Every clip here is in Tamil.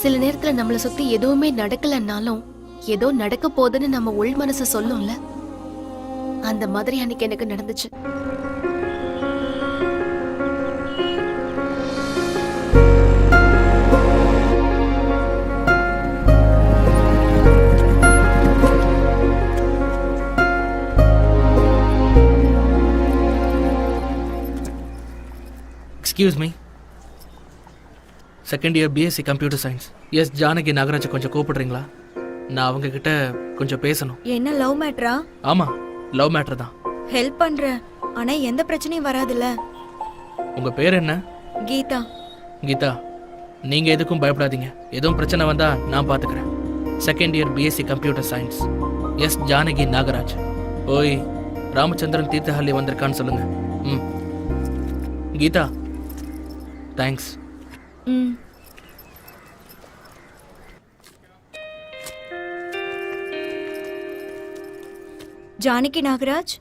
சில நேரத்துல நம்மளை சுத்தி எதுவுமே நடக்கலன்னாலும் ஏதோ நடக்க போகுதுன்னு நம்ம உள் மனசு சொல்லும்ல, அந்த மாதிரி அன்னைக்கு எனக்கு நடந்துச்சு. Excuse me, second year BSc computer science S Janaki Nagaraj கொஞ்சம் கூப்பிடுறீங்களா? நான் அவங்க கிட்ட கொஞ்சம் பேசணும். என்ன லவ் மேட்டரா? ஆமா, லவ் மேட்டர் தான். ஹெல்ப் பண்றேன், ஆனா எந்த பிரச்சனையும் வராதுல்ல. உங்க பேர் என்ன? கீதா. கீதா, நீங்க எதுக்கும் பயப்படாதீங்க. எதுவும் பிரச்சனை வந்தா நான் பாத்துக்கிறேன். Second year BSc computer science S Janaki Nagaraj. ஓய், ராமச்சந்திரன் தீர்த்தஹள்ளி வந்திருக்கான்னு சொல்லுங்க. ம், கீதா, தேங்க்ஸ். ஜானகி நாகராஜ்,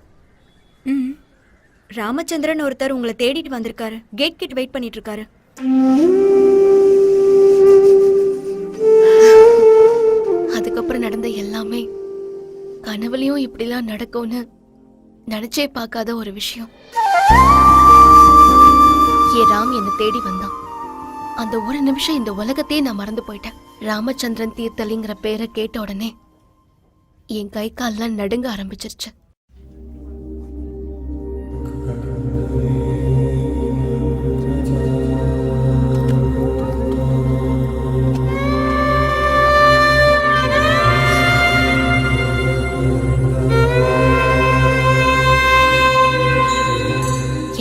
ராமச்சந்திரன் ஒருத்தர் உங்களை தேடிட்டு வந்திருக்காரு. கேட் கிட்ட வெயிட் பண்ணிட்டு இருக்காரு. அதுக்கப்புறம் நடந்த எல்லாமே கனவுலயும் இப்படிலாம் நடக்கும்னு நினைச்சே பார்க்காத ஒரு விஷயம். ஏ ராம் என்னை தேடி வந்தான். அந்த ஒரு நிமிஷம் இந்த உலகத்தையே நான் மறந்து போயிட்டேன். ராமச்சந்திரன் தீர்த்தலிங்கிற பேரை கேட்ட உடனே என் கை கால்லாம் நடுங்க ஆரம்பிச்சிருச்சு.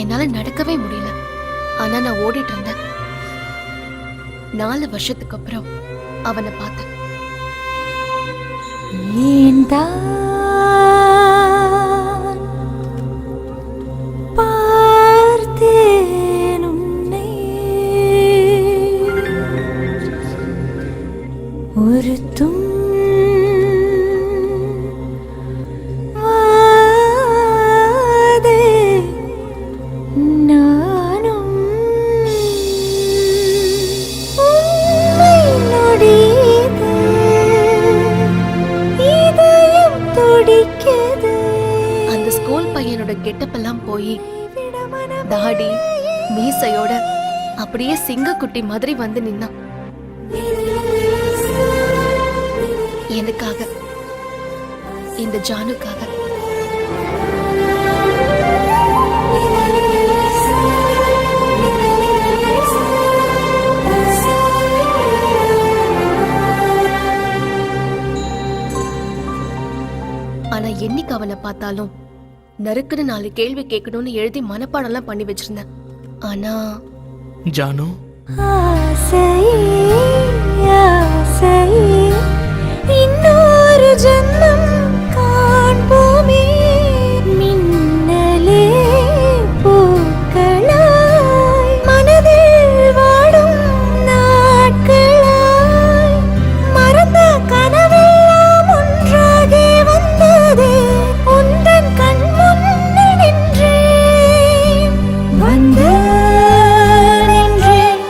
என்னால நடக்கவே முடியல. ஆனா நான் ஓடிட்டு இருந்தேன். 4 வருஷத்துக்கு அப்புறம் அவனை பார்த்தேன். ஒரு கெட்டப்பெல்லாம் போய் தாடி மீசையோட அப்படியே சிங்கக்குட்டி மாதிரி வந்து நின்னான். எனக்காக, இந்த ஜானுக்காக. ஆனா என்னைக்கு அவனை பார்த்தாலும் நறுக்குன்னு 4 கேள்வி கேட்கணும்னு எழுதி மனப்பாடம்லாம் பண்ணி வச்சிருந்தேன். ஆனா ஜானு, இன்னொரு ஜன்மம் காண்போமே, மின்னலே பூக்களாய் மனதில் வாடும் நாட்களாய் மறந்த கனவெல்லாம் ஒன்றாகி வந்ததே, உந்தன் கண் முன்னே நின்றேன், வந்து நின்றேன்.